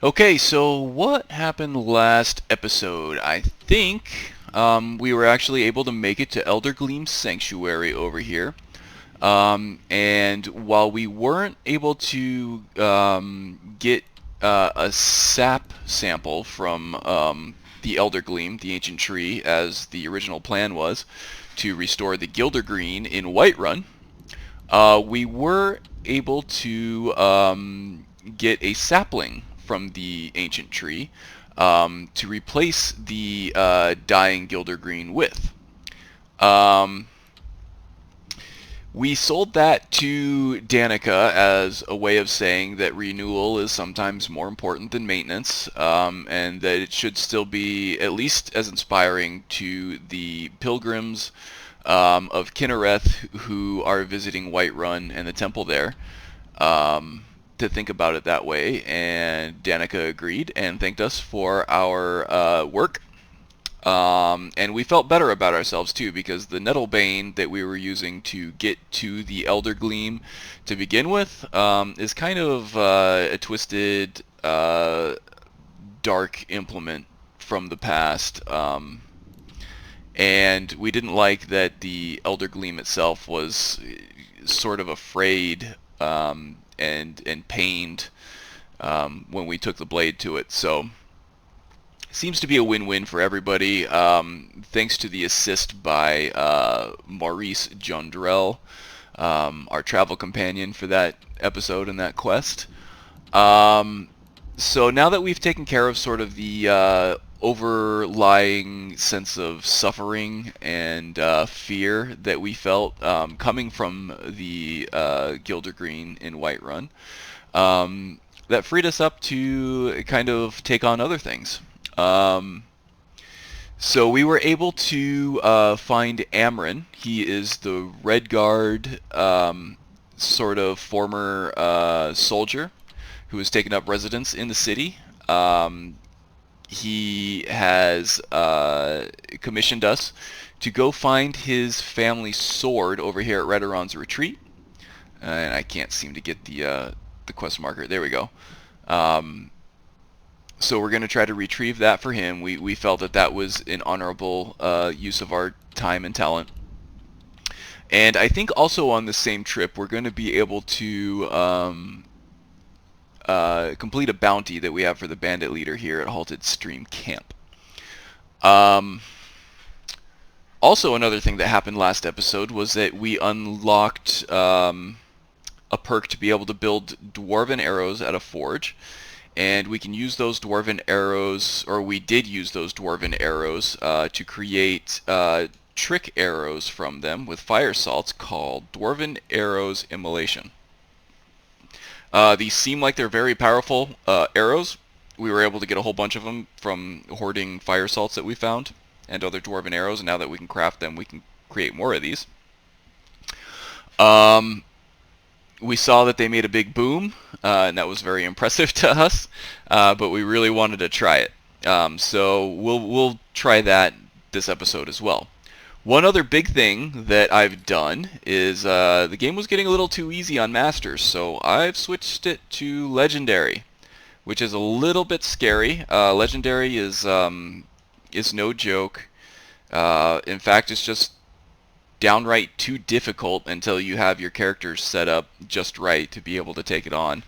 Okay, so what happened last episode? I think we were actually able to make it to Eldergleam Sanctuary over here. And while we weren't able to get a sap sample from the Eldergleam, the ancient tree, as the original plan was, to restore the Gildergreen in Whiterun, we were able to get a sapling from the ancient tree to replace the dying Gildergreen with. Um, we sold that to Danica as a way of saying that renewal is sometimes more important than maintenance, and that it should still be at least as inspiring to the pilgrims of Kinnereth who are visiting Whiterun and the temple there, to think about it that way. And Danica agreed and thanked us for our work. And we felt better about ourselves too, because the Nettlebane that we were using to get to the Elder Gleam to begin with is kind of a twisted, dark implement from the past. And we didn't like that the Elder Gleam itself was sort of afraid and pained when we took the blade to it. So seems to be a win-win for everybody. Thanks to the assist by Maurice Jondrell, our travel companion for that episode and that quest. So now that we've taken care of sort of the overlying sense of suffering and fear that we felt coming from the Gildergreen in Whiterun, that freed us up to kind of take on other things. Um, so we were able to find Amron. He is the Red Guard sort of former soldier who has taken up residence in the city. He has commissioned us to go find his family sword over here at Redderon's retreat. And I can't seem to get the quest marker. There we go. So we're going to try to retrieve that for him. We felt that that was an honorable use of our time and talent. And I think also on the same trip, we're going to be able to complete a bounty that we have for the bandit leader here at Halted Stream Camp. Also, another thing that happened last episode was that we unlocked a perk to be able to build dwarven arrows at a forge. And we can use those dwarven arrows, or we did use those dwarven arrows to create trick arrows from them with fire salts called Dwarven Arrows Immolation. These seem like they're very powerful arrows. We were able to get a whole bunch of them from hoarding fire salts that we found and other dwarven arrows, and now that we can craft them, we can create more of these. We saw that they made a big boom, and that was very impressive to us, but we really wanted to try it. So we'll try that this episode as well. One other big thing that I've done is the game was getting a little too easy on Masters, so I've switched it to Legendary, which is a little bit scary. Legendary is no joke. In fact, it's just downright too difficult until you have your characters set up just right to be able to take it on.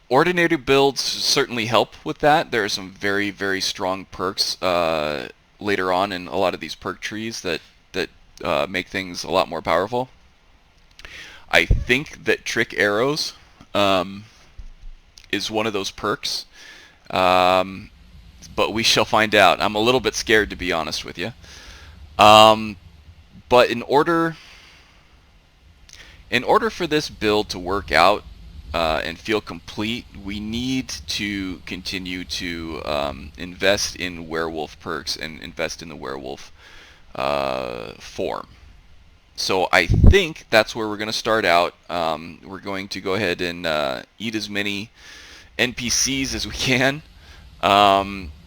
Ordinary builds certainly help with that. There are some very, very strong perks later on in a lot of these perk trees that make things a lot more powerful. I think that Trick Arrows is one of those perks, but we shall find out. I'm a little bit scared, to be honest with you. But in order for this build to work out and feel complete, we need to continue to invest in werewolf perks and invest in the werewolf form. So I think that's where we're going to start out. We're going to go ahead and eat as many NPCs as we can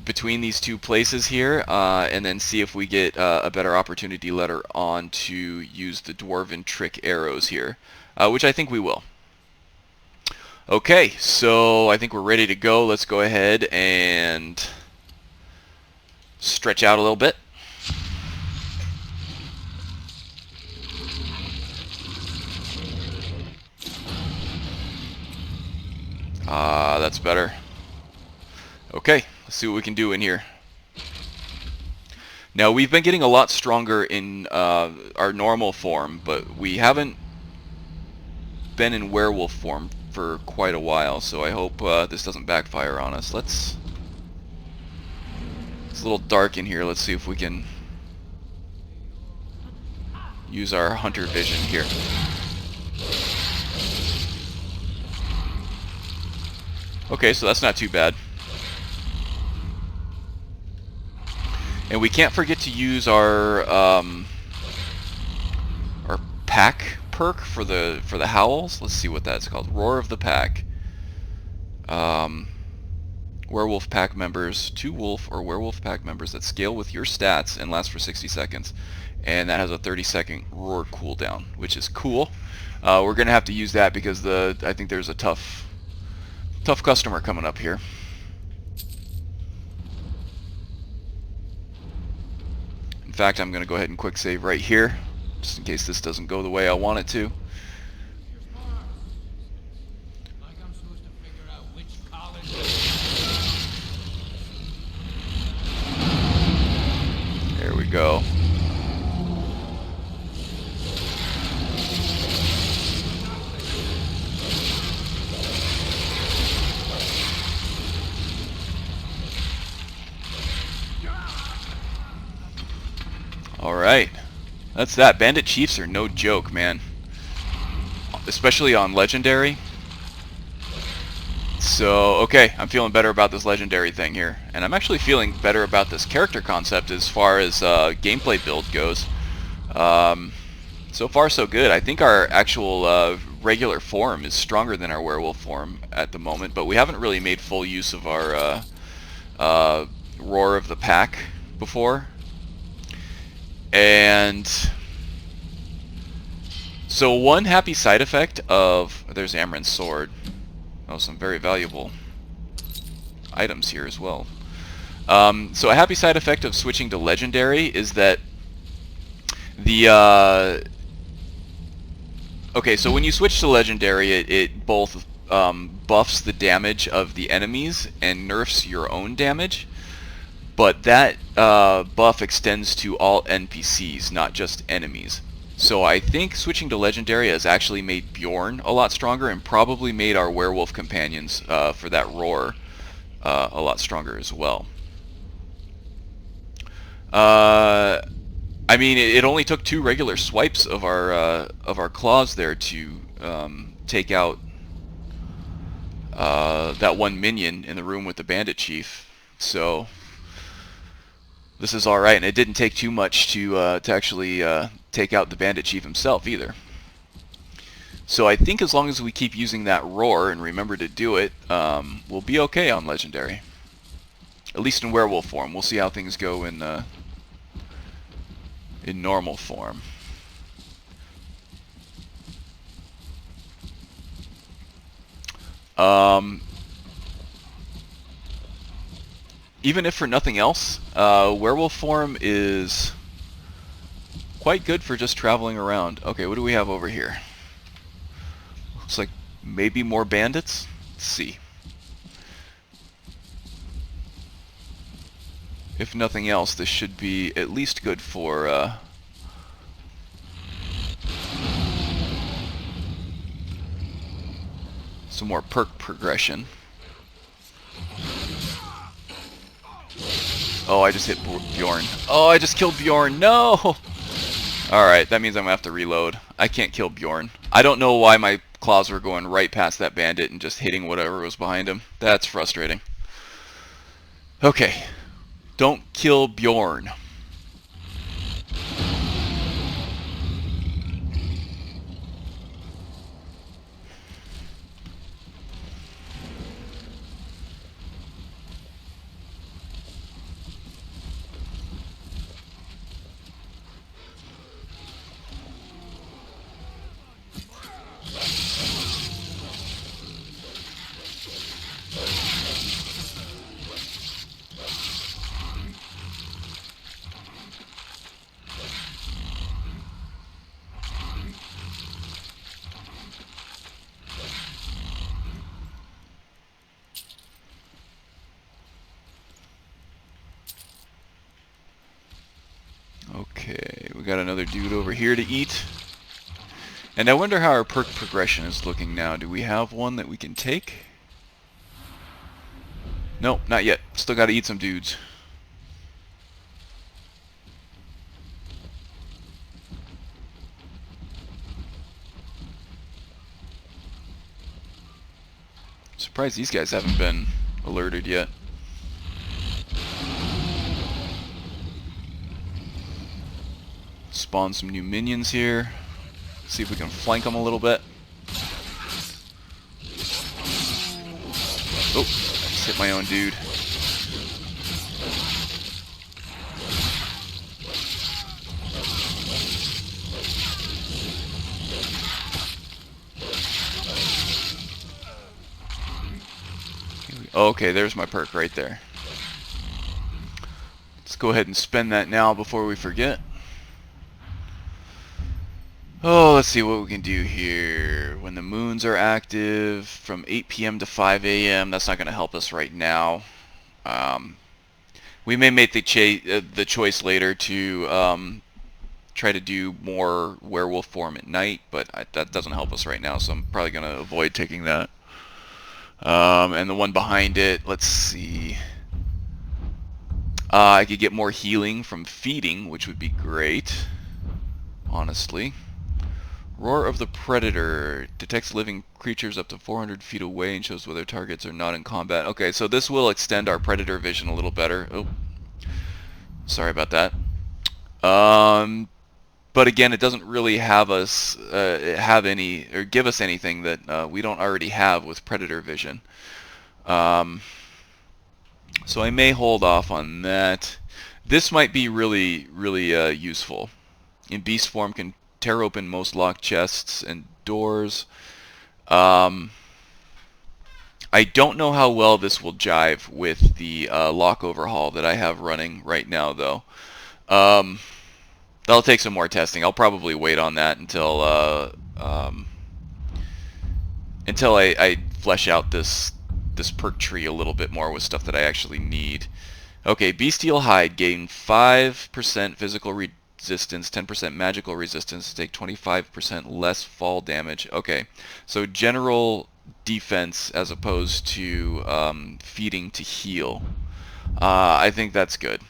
between these two places here, and then see if we get a better opportunity later on to use the Dwarven Trick Arrows here, which I think we will. Okay, so I think we're ready to go. Let's go ahead and stretch out a little bit. That's better. Okay, let's see what we can do in here. Now, we've been getting a lot stronger in our normal form, but we haven't been in werewolf form for quite a while, so I hope this doesn't backfire on us. It's a little dark in here. Let's see if we can use our hunter vision here. Okay, so that's not too bad. And we can't forget to use our pack perk for the howls. Let's see what that's called. Roar of the Pack. Werewolf pack members, 2 wolf or werewolf pack members that scale with your stats and last for 60 seconds. And that has a 30-second roar cooldown, which is cool. We're gonna have to use that because I think there's a tough customer coming up here. In fact, I'm gonna go ahead and quick save right here, just in case this doesn't go the way I want it to. There we go. Alright. That's that. Bandit Chiefs are no joke, man. Especially on Legendary. So, okay, I'm feeling better about this Legendary thing here. And I'm actually feeling better about this character concept as far as gameplay build goes. So far, so good. I think our actual regular form is stronger than our werewolf form at the moment, but we haven't really made full use of our Roar of the Pack before. And so one happy side effect of... There's Amaran's sword. Oh, some very valuable items here as well. So a happy side effect of switching to Legendary is that the... Okay, so when you switch to Legendary, it both buffs the damage of the enemies and nerfs your own damage. But that buff extends to all NPCs, not just enemies. So I think switching to Legendary has actually made Bjorn a lot stronger and probably made our werewolf companions for that roar a lot stronger as well. I mean, it only took 2 regular swipes of our claws there to take out that one minion in the room with the bandit chief. So this is all right, and it didn't take too much to actually take out the bandit chief himself either. So I think as long as we keep using that roar and remember to do it, we'll be okay on Legendary. At least in werewolf form. We'll see how things go in normal form. Even if for nothing else, werewolf form is quite good for just traveling around. Okay, what do we have over here? Looks like maybe more bandits? Let's see. If nothing else, this should be at least good for some more perk progression. Oh, I just hit Bjorn. Oh, I just killed Bjorn. No! Alright, that means I'm going to have to reload. I can't kill Bjorn. I don't know why my claws were going right past that bandit and just hitting whatever was behind him. That's frustrating. Okay. Don't kill Bjorn. got another dude over here to eat. And I wonder how our perk progression is looking now. Do we have one that we can take? Nope, not yet. Still got to eat some dudes. Surprised these guys haven't been alerted yet. Spawn some new minions here. See if we can flank them a little bit. Oh, I just hit my own dude. Okay, there's my perk right there. Let's go ahead and spend that now before we forget. Oh, let's see what we can do here. When the moons are active, from 8 p.m. to 5 a.m., that's not going to help us right now. We may make the choice later to try to do more werewolf form at night, but that doesn't help us right now, so I'm probably going to avoid taking that. And the one behind it, let's see. I could get more healing from feeding, which would be great, honestly. Roar of the Predator. Detects living creatures up to 400 feet away and shows whether targets are not in combat. Okay, so this will extend our Predator vision a little better. Oh, sorry about that. But again, it doesn't really have us have any or give us anything that we don't already have with Predator vision. So I may hold off on that. This might be really, really useful. In beast form, can tear open most locked chests and doors. I don't know how well this will jive with the lock overhaul that I have running right now, though. That'll take some more testing. I'll probably wait on that until I flesh out this perk tree a little bit more with stuff that I actually need. Okay, Bestial Hide, gain 5% physical resistance, 10% magical resistance, take 25% less fall damage. Okay, so general defense as opposed to feeding to heal. I think that's good.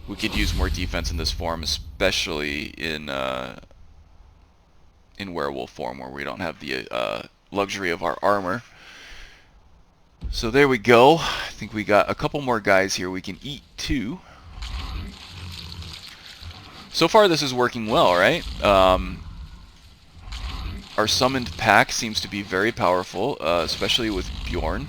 We could use more defense in this form, especially in werewolf form, where we don't have the luxury of our armor. So there we go. I think we got a couple more guys here we can eat too. So far this is working well, right? Our summoned pack seems to be very powerful, especially with Bjorn.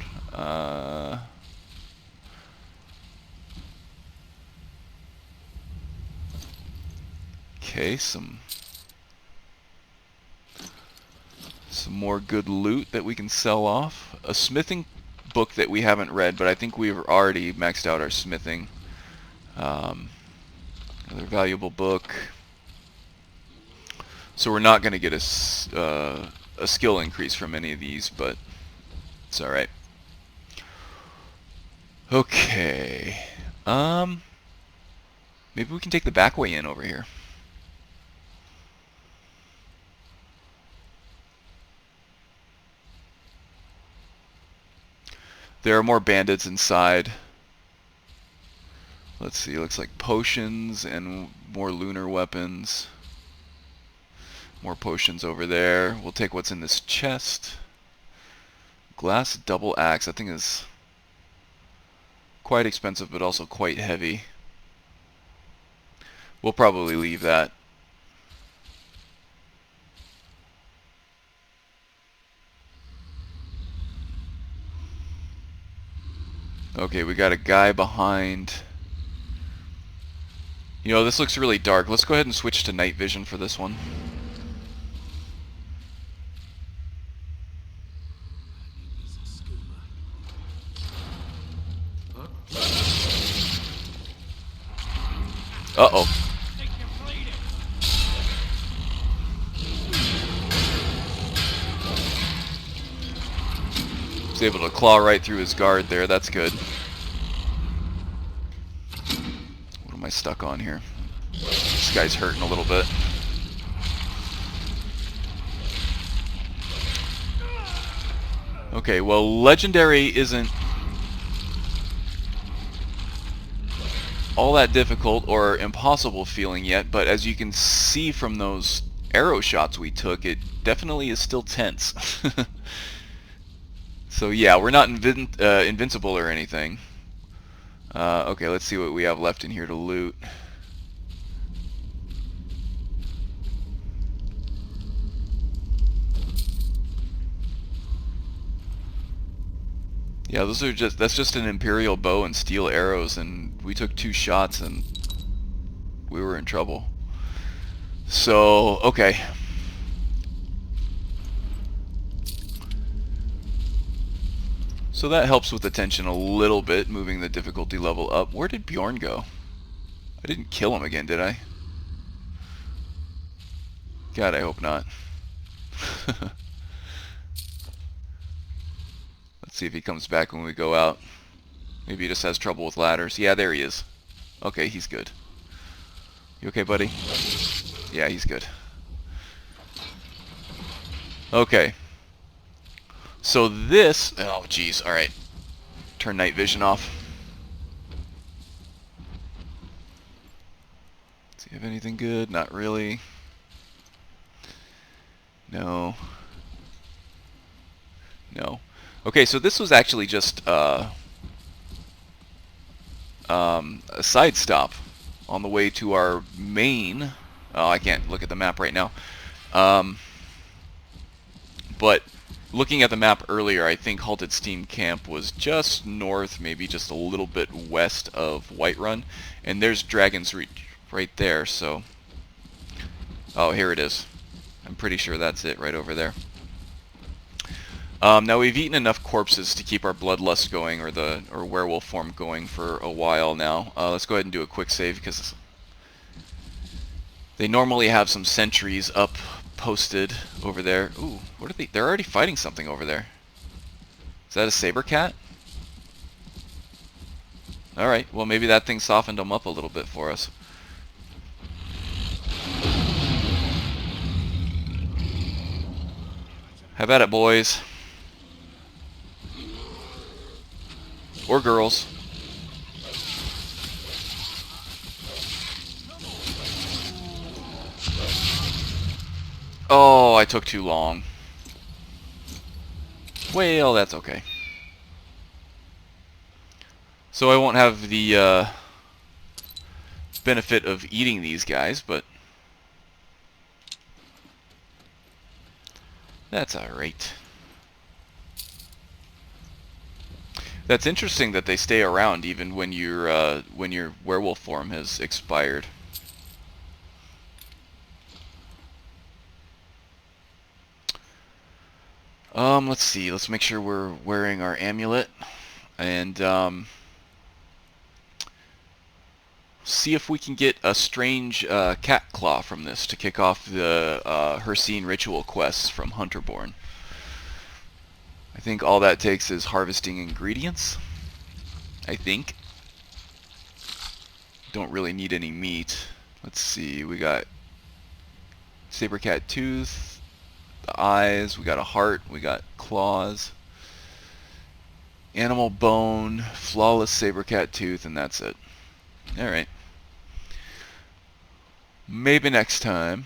Okay, some more good loot that we can sell off. A smithing book that we haven't read, but I think we've already maxed out our smithing. Another valuable book. So we're not going to get a skill increase from any of these, but it's alright. Okay. Maybe we can take the back way in over here. There are more bandits inside. Let's see, looks like potions and more lunar weapons. More potions over there. We'll take what's in this chest. Glass double axe, I think is quite expensive but also quite heavy. We'll probably leave that. Okay, we got a guy behind. You know, this looks really dark. Let's go ahead and switch to night vision for this one. Uh-oh. Was able to claw right through his guard there. That's good. What am I stuck on here? this guy's hurting a little bit. Okay, well, Legendary isn't all that difficult or impossible feeling yet, but as you can see from those arrow shots we took, it definitely is still tense. So yeah, we're not invincible or anything. Okay, let's see what we have left in here to loot. Yeah, that's just an Imperial bow and steel arrows, and we took 2 shots and we were in trouble. So, okay. So that helps with the tension a little bit, moving the difficulty level up. Where did Bjorn go? I didn't kill him again, did I? God, I hope not. Let's see if he comes back when we go out. Maybe he just has trouble with ladders. Yeah, there he is. Okay, he's good. You okay, buddy? Yeah, he's good. Okay. So this... Oh, jeez. Alright. Turn night vision off. Does he have anything good? Not really. No. No. Okay, so this was actually just a side stop on the way to our main... Oh, I can't look at the map right now. But looking at the map earlier, I think Halted Steam Camp was just north, maybe just a little bit west of Whiterun. And there's Dragon's Reach right there, so... Oh, here it is. I'm pretty sure that's it right over there. Now we've eaten enough corpses to keep our bloodlust going, or werewolf form going for a while now. Let's go ahead and do a quick save, because they normally have some sentries up posted over there. Ooh, what are they? They're already fighting something over there. Is that a saber cat? Alright, well maybe that thing softened them up a little bit for us. Have at it, boys. Or girls. Oh, I took too long. Well, that's okay. So I won't have the benefit of eating these guys, but that's alright. That's interesting that they stay around even when your werewolf form has expired. Let's see. Let's make sure we're wearing our amulet, and see if we can get a strange cat claw from this to kick off the Hercene ritual quests from Hunterborn. I think all that takes is harvesting ingredients. I think. Don't really need any meat. Let's see. We got saber cat tooth. The eyes, we got a heart, we got claws, animal bone, flawless saber cat tooth, and that's it. Alright. Maybe next time.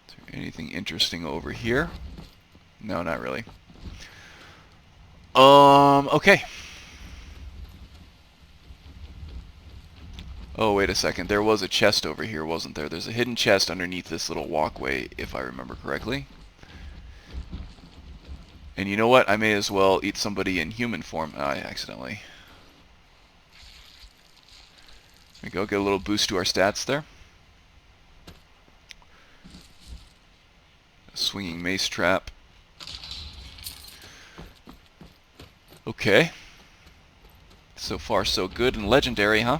Is there anything interesting over here? No, not really. Okay. Oh, wait a second. There was a chest over here, wasn't there? There's a hidden chest underneath this little walkway, if I remember correctly. And you know what? I may as well eat somebody in human form. Oh, I accidentally. There we go. Get a little boost to our stats there. A swinging mace trap. Okay. So far, so good. And legendary, huh?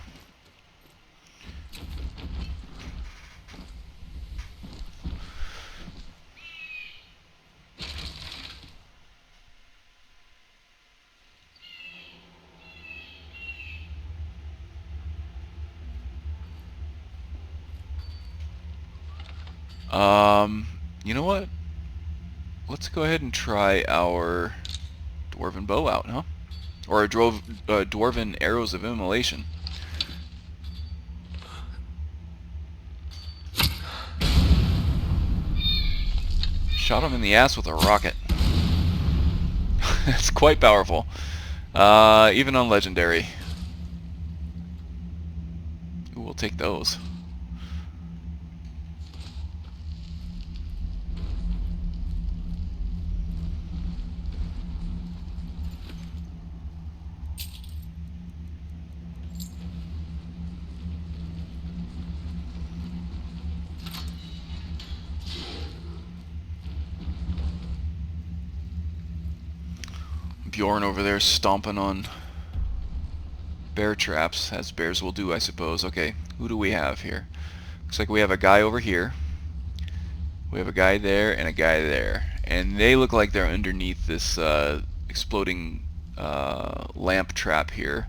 You know what? Let's go ahead and try our Dwarven Bow out, huh? Or our Dwarven Arrows of Immolation. Shot him in the ass with a rocket. It's quite powerful. Even on Legendary. Ooh, we'll take those. Bjorn over there stomping on bear traps, as bears will do, I suppose. Okay, who do we have here? Looks like we have a guy over here. We have a guy there and a guy there. And they look like they're underneath this exploding lamp trap here.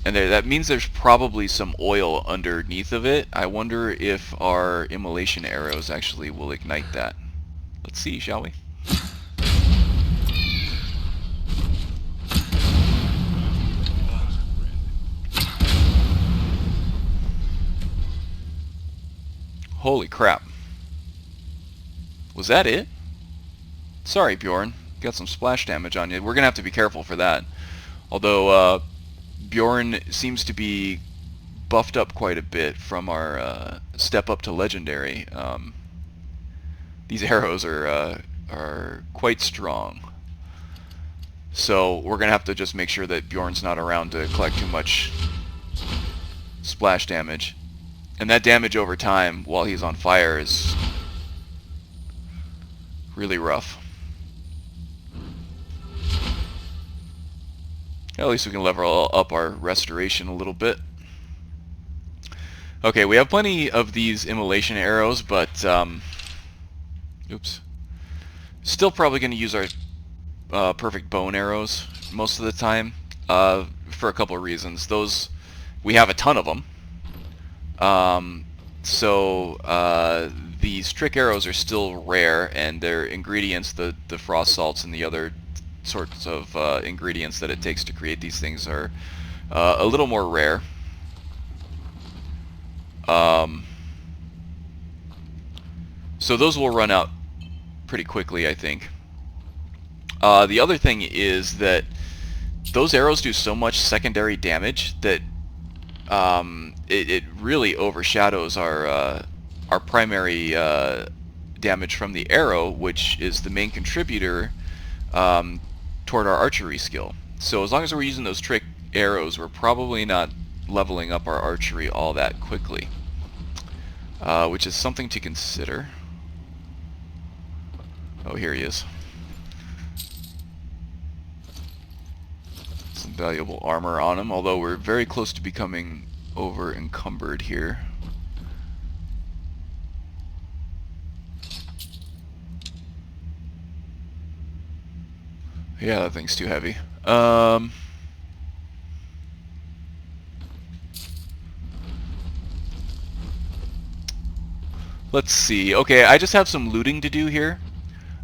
And that means there's probably some oil underneath of it. I wonder if our immolation arrows actually will ignite that. Let's see, shall we? Holy crap. Was that it? Sorry, Bjorn. Got some splash damage on you. We're going to have to be careful for that. Although Bjorn seems to be buffed up quite a bit from our step up to Legendary. These arrows are quite strong. So we're going to have to just make sure that Bjorn's not around to collect too much splash damage. And that damage over time while he's on fire is really rough. At least we can level up our restoration a little bit. Okay, we have plenty of these immolation arrows, but oops. Still probably going to use our perfect bone arrows most of the time for a couple of reasons. Those, we have a ton of them. These trick arrows are still rare, and their ingredients, the frost salts and the other sorts of ingredients that it takes to create these things are a little more rare. So those will run out pretty quickly, I think. The other thing is that those arrows do so much secondary damage that it really overshadows our primary damage from the arrow, which is the main contributor toward our archery skill. So as long as we're using those trick arrows, we're probably not leveling up our archery all that quickly, which is something to consider. Oh, here he is. Some valuable armor on him, although we're very close to becoming over encumbered here. Yeah, that thing's too heavy. Let's see. Okay, I just have some looting to do here.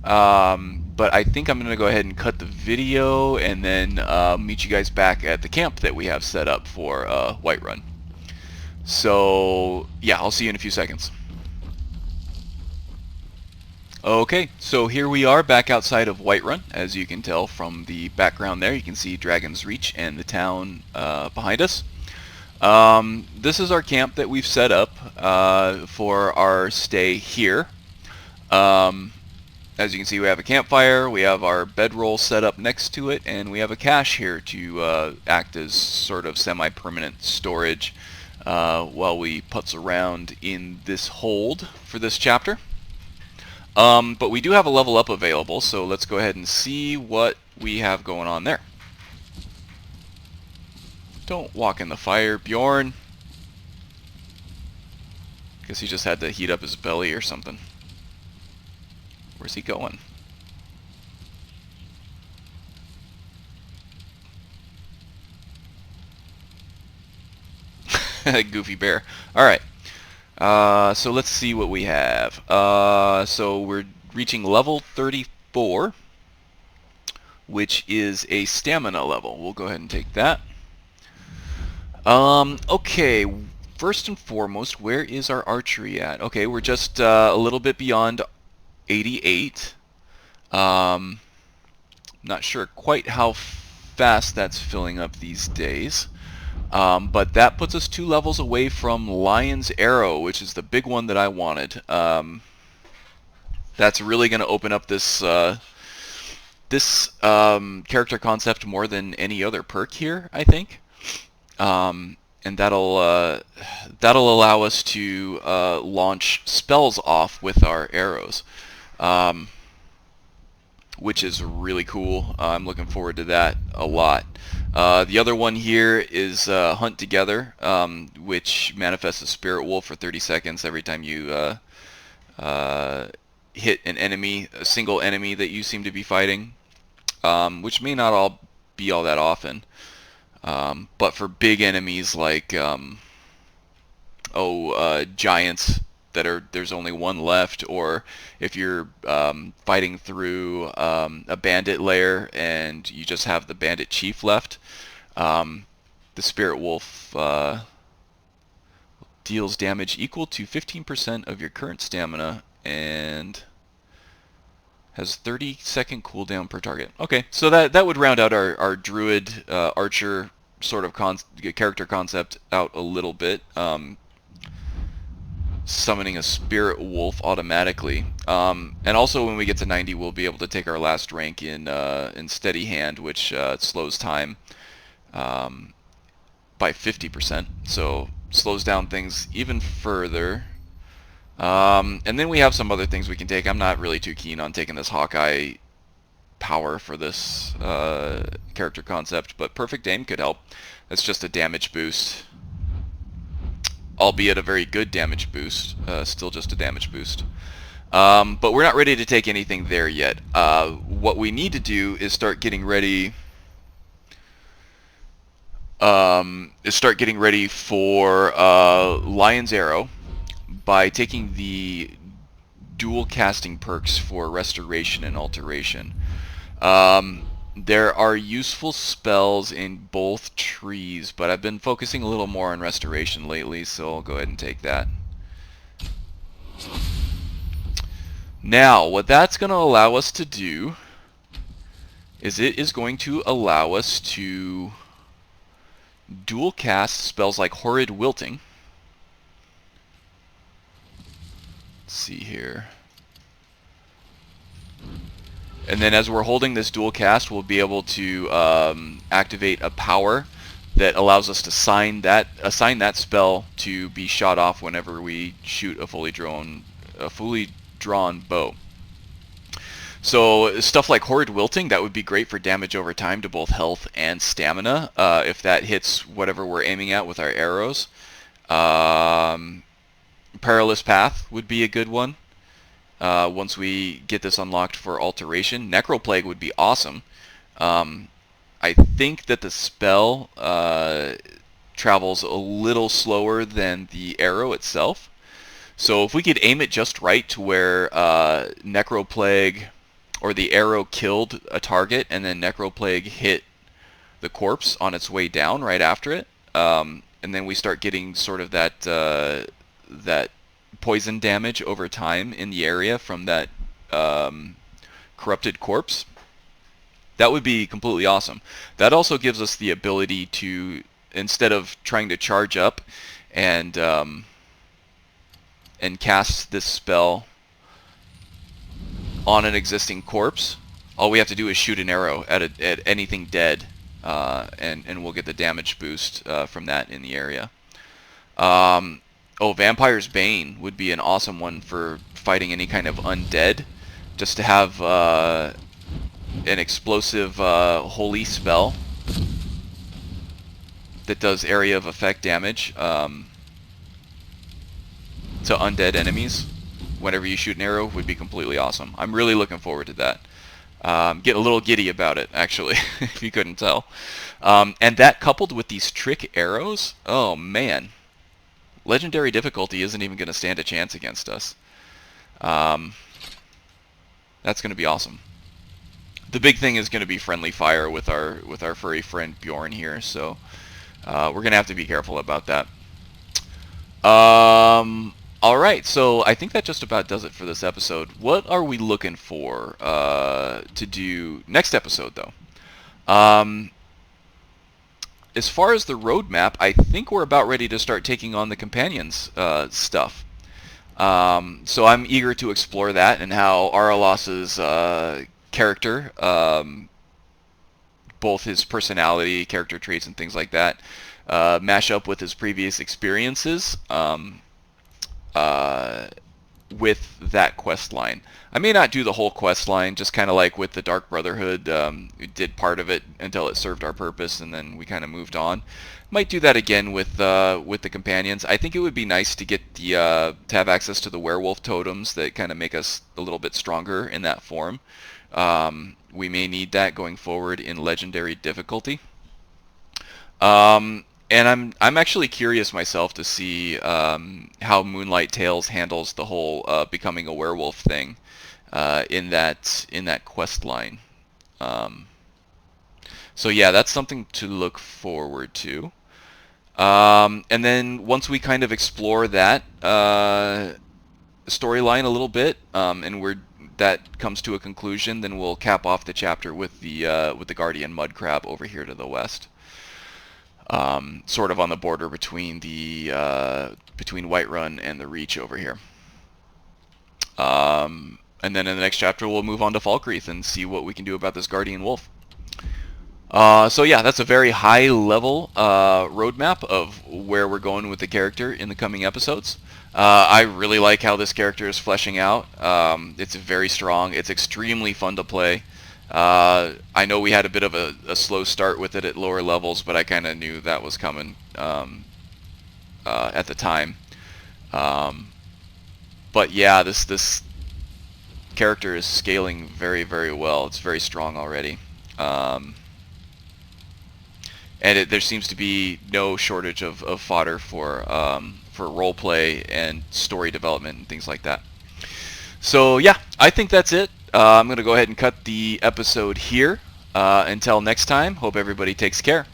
But I think I'm going to go ahead and cut the video and then meet you guys back at the camp that we have set up for Whiterun. So, yeah, I'll see you in a few seconds. Okay, so here we are back outside of Whiterun. As you can tell from the background there, you can see Dragon's Reach and the town behind us. This is our camp that we've set up for our stay here. As you can see, we have a campfire, we have our bedroll set up next to it, and we have a cache here to act as sort of semi-permanent storage while we putz around in this hold for this chapter. But we do have a level up available, so let's go ahead and see what we have going on there. Don't walk in the fire, Bjorn. Guess he just had to heat up his belly or something. Where's he going? Goofy bear. Alright. So let's see what we have. So we're reaching level 34, which is a stamina level. We'll go ahead and take that. Okay. First and foremost, where is our archery at? Okay, we're just a little bit beyond 88. Not sure quite how fast that's filling up these days. But that puts us 2 levels away from Lion's Arrow, which is the big one that I wanted. That's really going to open up this character concept more than any other perk here, I think. And that'll allow us to launch spells off with our arrows, which is really cool. I'm looking forward to that a lot. The other one here is Hunt Together, which manifests a Spirit Wolf for 30 seconds every time you hit an enemy, a single enemy that you seem to be fighting, which may not all be all that often. But for big enemies like giants there's only one left, or if you're fighting through a bandit lair and you just have the bandit chief left, the Spirit Wolf deals damage equal to 15% of your current stamina and has 30-second cooldown per target. Okay, so that would round out our Druid archer sort of character concept out a little bit. Summoning a Spirit Wolf automatically, and also when we get to 90, we'll be able to take our last rank in Steady Hand, which slows time by 50%, so slows down things even further. And then we have some other things we can take. I'm not really too keen on taking this Hawkeye power for this character concept, but Perfect Aim could help. That's just a damage boost, albeit a very good damage boost. Still just a damage boost. But we're not ready to take anything there yet. What we need to do is start getting ready. For Lion's Arrow by taking the dual casting perks for Restoration and Alteration. There are useful spells in both trees, but I've been focusing a little more on Restoration lately, so I'll go ahead and take that. Now, what that's going to allow us to do is it is going to allow us to dual cast spells like Horrid Wilting. Let's see here. And then as we're holding this dual cast, we'll be able to activate a power that allows us to assign that spell to be shot off whenever we shoot a fully drawn bow. So stuff like Horrid Wilting, that would be great for damage over time to both health and stamina, if that hits whatever we're aiming at with our arrows. Perilous Path would be a good one. Once we get this unlocked for Alteration. Necroplague would be awesome. I think that the spell travels a little slower than the arrow itself. So if we could aim it just right to where Necroplague or the arrow killed a target and then Necroplague hit the corpse on its way down right after it, and then we start getting sort of that poison damage over time in the area from that corrupted corpse, that would be completely awesome. That also gives us the ability to, instead of trying to charge up and cast this spell on an existing corpse, all we have to do is shoot an arrow at anything dead, and we'll get the damage boost from that in the area. Vampire's Bane would be an awesome one for fighting any kind of undead. Just to have an explosive holy spell that does area of effect damage to undead enemies whenever you shoot an arrow would be completely awesome. I'm really looking forward to that. Getting a little giddy about it, actually, if you couldn't tell. And that coupled with these trick arrows, oh man. Legendary difficulty isn't even going to stand a chance against us. That's going to be awesome. The big thing is going to be friendly fire with our furry friend Bjorn here, so we're going to have to be careful about that. Alright, so I think that just about does it for this episode. What are we looking for to do next episode, though? As far as the roadmap, I think we're about ready to start taking on the companions stuff. So I'm eager to explore that and how Araelas' character, both his personality, character traits, and things like that, mash up with his previous experiences with that quest line. I may not do the whole quest line, just kind of like with the Dark Brotherhood. We did part of it until it served our purpose, and then we kind of moved on. Might do that again with the companions. I think it would be nice to get the to have access to the werewolf totems that kind of make us a little bit stronger in that form. We may need that going forward in legendary difficulty. And I'm actually curious myself to see how Moonlight Tales handles the whole becoming a werewolf thing in that quest line. So yeah, that's something to look forward to. And then once we kind of explore that storyline a little bit, and that comes to a conclusion, then we'll cap off the chapter with the Guardian Mud Crab over here to the west. Sort of on the border between Whiterun and the Reach over here. And then in the next chapter we'll move on to Falkreath and see what we can do about this Guardian Wolf. So yeah, that's a very high level roadmap of where we're going with the character in the coming episodes. I really like how this character is fleshing out. It's very strong. It's extremely fun to play. I know we had a bit of a slow start with it at lower levels, but I kind of knew that was coming at the time. But yeah, this character is scaling very, very well. It's very strong already. And there seems to be no shortage of fodder for roleplay and story development and things like that. So yeah, I think that's it. I'm going to go ahead and cut the episode here. Until next time, hope everybody takes care.